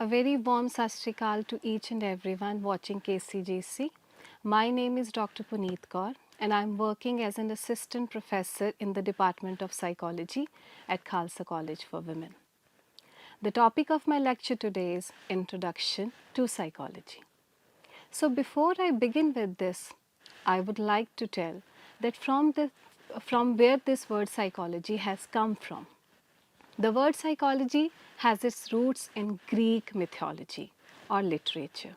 A very warm Sat Shri Akal to each and everyone watching KCGC. My name is Dr. Puneet Kaur and I am working as an assistant professor in the Department of Psychology at Khalsa College for Women. The topic of my lecture today is Introduction to Psychology. So before I begin with this, I would like to tell that from where this word psychology has come from. The word psychology has its roots in Greek mythology or literature.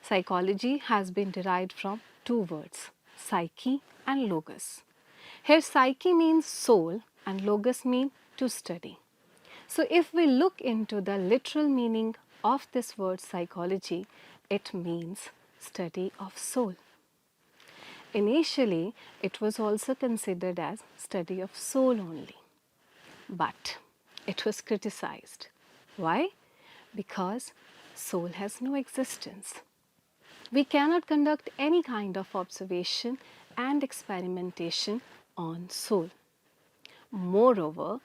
Psychology has been derived from two words, psyche and logos. Here psyche means soul and logos mean to study. So if we look into the literal meaning of this word psychology, it means study of soul. Initially, it was also considered as study of soul only. But it was criticized. Why? Because soul has no existence. We cannot conduct any kind of observation and experimentation on soul. Moreover,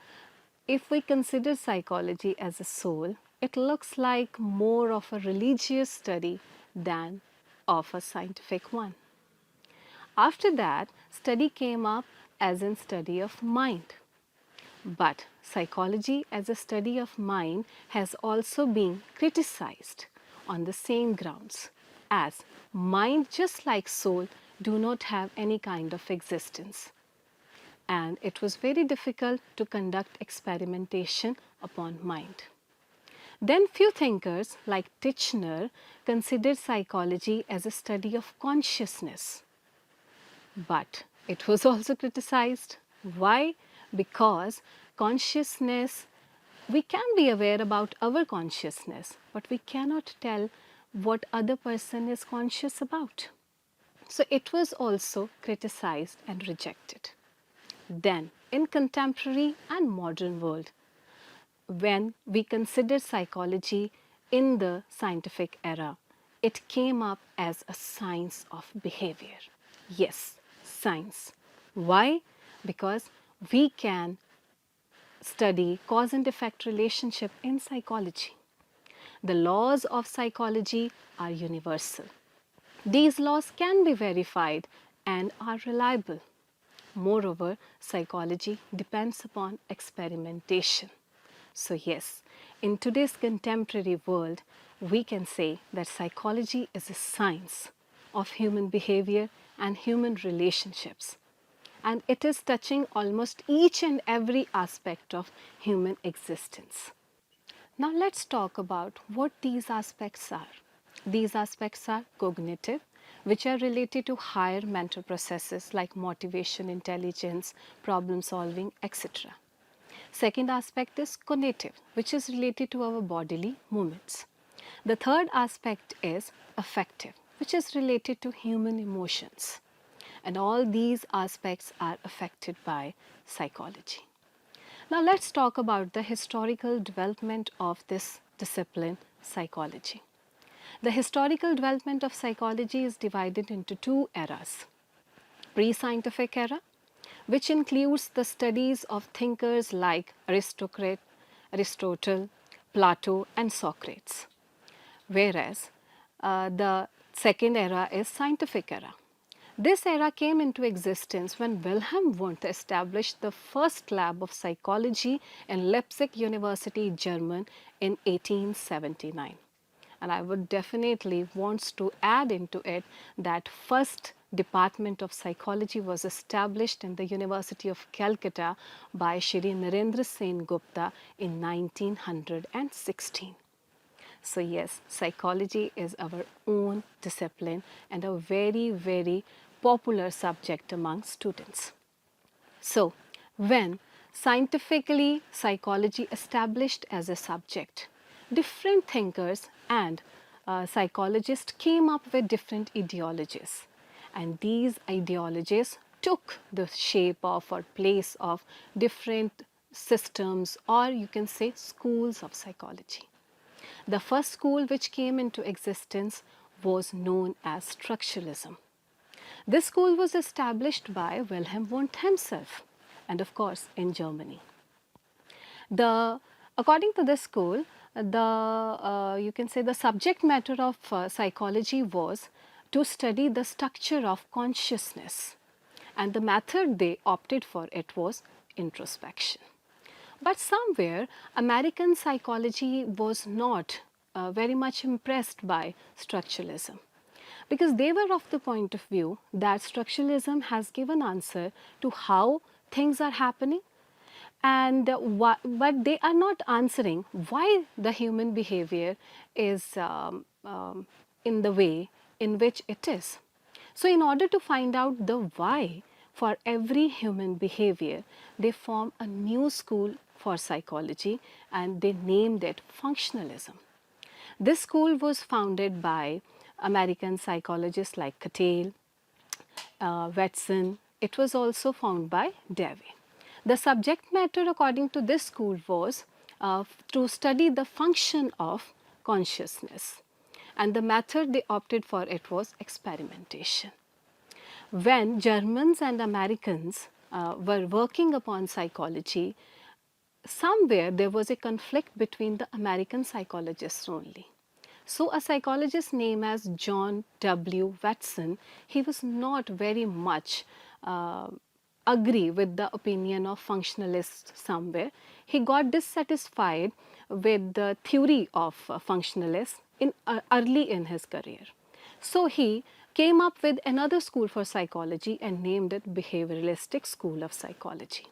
if we consider psychology as a soul, it looks like more of a religious study than of a scientific one. After that, study came up as in study of mind. But psychology as a study of mind has also been criticized on the same grounds as mind, just like soul, do not have any kind of existence. And it was very difficult to conduct experimentation upon mind. Then few thinkers like Titchener considered psychology as a study of consciousness. But it was also criticized. Why? Because consciousness, we can be aware about our consciousness, but we cannot tell what other person is conscious about. So it was also criticized and rejected. Then in contemporary and modern world, when we consider psychology in the scientific era, it came up as a science of behavior. Yes, science. Why? Because we can study cause and effect relationship in psychology. The laws of psychology are universal. These laws can be verified and are reliable. Moreover, psychology depends upon experimentation. So yes, in today's contemporary world, we can say that psychology is a science of human behavior and human relationships. And it is touching almost each and every aspect of human existence. Now let's talk about what these aspects are. These aspects are cognitive, which are related to higher mental processes like motivation, intelligence, problem solving, etc. Second aspect is cognitive, which is related to our bodily movements. The third aspect is affective, which is related to human emotions. And all these aspects are affected by psychology. Now let's talk about the historical development of this discipline, psychology. The historical development of psychology is divided into two eras. Pre-scientific era, which includes the studies of thinkers like Aristotle, Plato and Socrates. Whereas the second era is scientific era. This era came into existence when Wilhelm Wundt established the first lab of psychology in Leipzig University, Germany in 1879. And I would definitely want to add into it that first department of psychology was established in the University of Calcutta by Shri Narendra Sen Gupta in 1916. So yes, psychology is our own discipline and a very, very popular subject among students. So when scientifically psychology established as a subject, different thinkers and psychologists came up with different ideologies. And these ideologies took the shape of or place of different systems, or you can say schools of psychology. The first school which came into existence was known as Structuralism. This school was established by Wilhelm Wundt himself and of course in Germany. According to this school, you can say the subject matter of psychology was to study the structure of consciousness, and the method they opted for it was introspection. But somewhere American psychology was not very much impressed by structuralism, because they were of the point of view that structuralism has given answer to how things are happening, and but they are not answering why the human behavior is in the way in which it is. So in order to find out the why for every human behavior, they form a new school for psychology and they named it functionalism. This school was founded by American psychologists like Cattell, Watson. It was also found by Dewey. The subject matter according to this school was to study the function of consciousness, and the method they opted for it was experimentation. When Germans and Americans were working upon psychology, somewhere there was a conflict between the American psychologists only. So a psychologist named as John W. Watson, he was not very much agree with the opinion of functionalists somewhere. He got dissatisfied with the theory of functionalists early in his career. So he came up with another school for psychology and named it Behavioristic School of Psychology.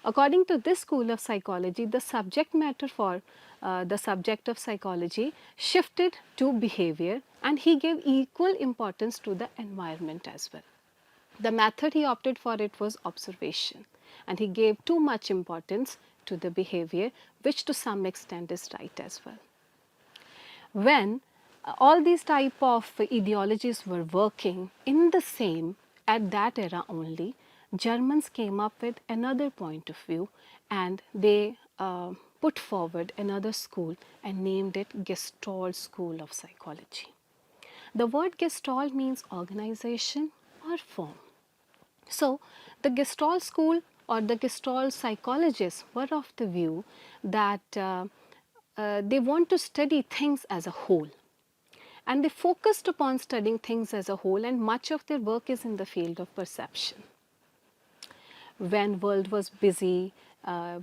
According to this school of psychology, the subject matter for the subject of psychology shifted to behavior, and he gave equal importance to the environment as well. The method he opted for it was observation, and he gave too much importance to the behavior, which to some extent is right as well. When all these type of ideologies were working in the same at that era only, Germans came up with another point of view, and they put forward another school and named it Gestalt School of Psychology. The word Gestalt means organization or form. So the Gestalt school or the Gestalt psychologists were of the view that they want to study things as a whole, and they focused upon studying things as a whole, and much of their work is in the field of perception. When world was busy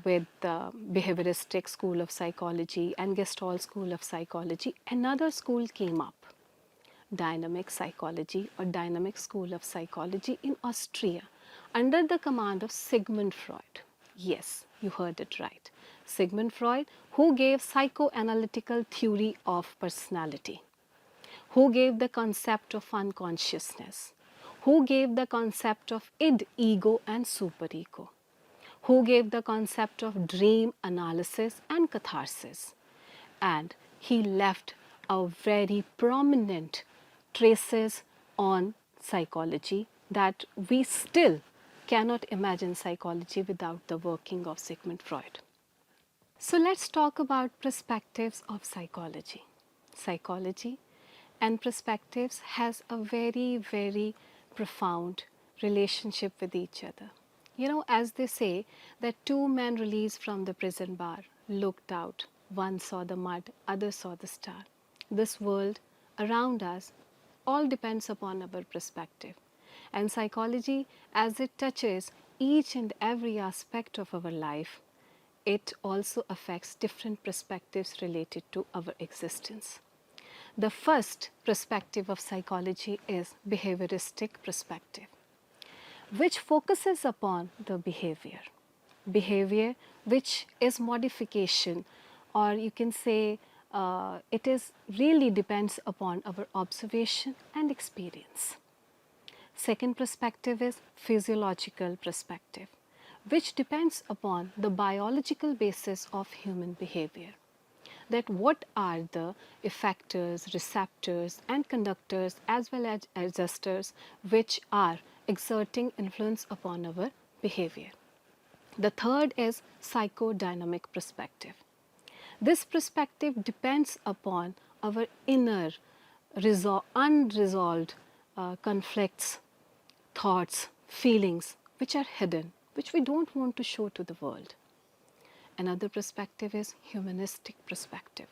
with the behavioristic school of psychology and Gestalt school of psychology, another school came up, dynamic psychology or dynamic school of psychology in Austria under the command of Sigmund Freud. Yes, you heard it right. Sigmund Freud, who gave psychoanalytical theory of personality, who gave the concept of unconsciousness, who gave the concept of id, ego and superego, who gave the concept of dream analysis and catharsis, and he left a very prominent traces on psychology that we still cannot imagine psychology without the working of Sigmund Freud. So let's talk about perspectives of psychology. Psychology and perspectives has a very, very profound relationship with each other. You know, as they say that two men released from the prison bar looked out, one saw the mud, other saw the star. This world around us all depends upon our perspective, and psychology, as it touches each and every aspect of our life, it also affects different perspectives related to our existence. The first perspective of psychology is behavioristic perspective, which focuses upon the behavior. Behavior which is modification, or you can say it is really depends upon our observation and experience. Second perspective is physiological perspective, which depends upon the biological basis of human behavior. That what are the effectors, receptors and conductors as well as adjusters which are exerting influence upon our behavior. The third is psychodynamic perspective. This perspective depends upon our inner unresolved conflicts, thoughts, feelings which are hidden, which we don't want to show to the world. Another perspective is humanistic perspective.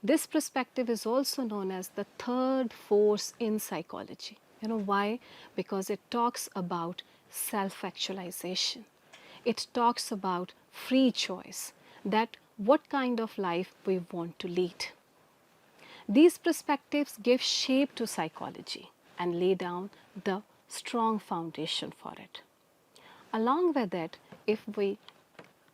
This perspective is also known as the third force in psychology. You know why? Because it talks about self-actualization. It talks about free choice, that what kind of life we want to lead. These perspectives give shape to psychology and lay down the strong foundation for it. Along with it, if we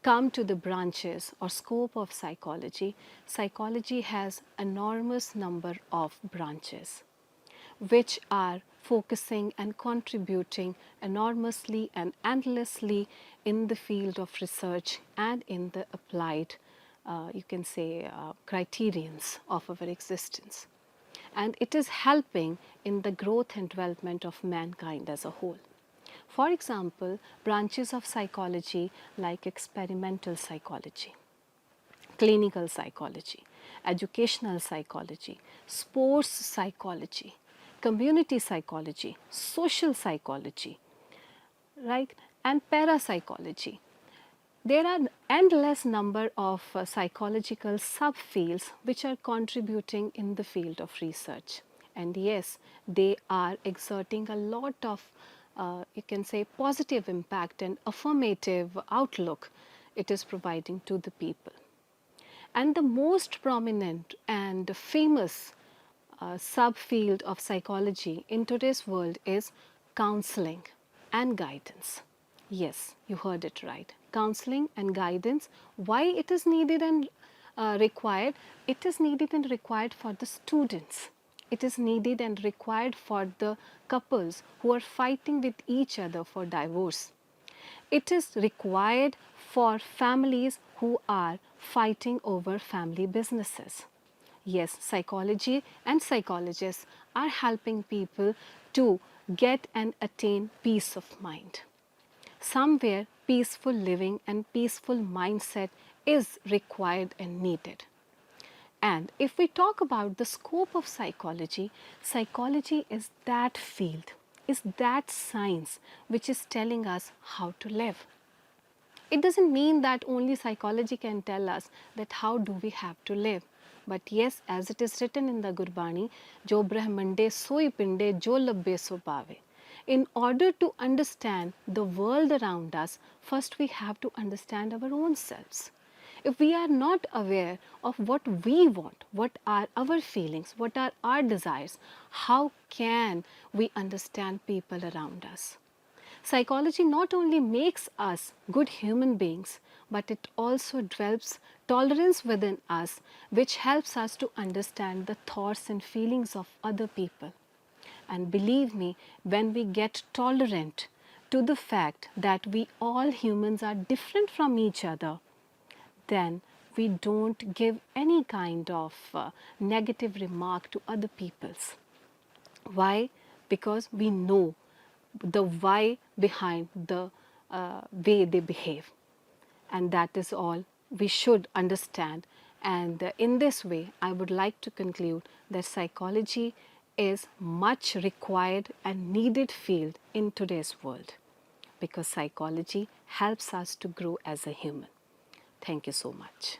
come to the branches or scope of psychology, psychology has enormous number of branches which are focusing and contributing enormously and endlessly in the field of research and in the applied, you can say, criterions of our existence. And it is helping in the growth and development of mankind as a whole. For example, branches of psychology like experimental psychology, clinical psychology, educational psychology, sports psychology, community psychology, social psychology, right, and parapsychology. There are endless number of psychological subfields which are contributing in the field of research. And yes, they are exerting a lot of, you can say, positive impact and affirmative outlook it is providing to the people. And the most prominent and famous subfield of psychology in today's world is counseling and guidance. Yes, you heard it right. Counseling and guidance. Why it is needed and required? It is needed and required for the students. It is needed and required for the couples who are fighting with each other for divorce. It is required for families who are fighting over family businesses. Yes, psychology and psychologists are helping people to get and attain peace of mind. Somewhere peaceful living and peaceful mindset is required and needed. And if we talk about the scope of psychology, psychology is that field, is that science which is telling us how to live. It doesn't mean that only psychology can tell us that how do we have to live. But yes, as it is written in the Gurbani, Jo Brahmande soi pinde jo labbe so pave. In order to understand the world around us, first we have to understand our own selves. If we are not aware of what we want, what are our feelings, what are our desires, how can we understand people around us? Psychology not only makes us good human beings, but it also develops tolerance within us, which helps us to understand the thoughts and feelings of other people. And believe me, when we get tolerant to the fact that we all humans are different from each other, then we don't give any kind of negative remark to other peoples. Why? Because we know the why behind the way they behave. And that is all we should understand. And in this way, I would like to conclude that psychology is much required and needed field in today's world, because psychology helps us to grow as a human. Thank you so much.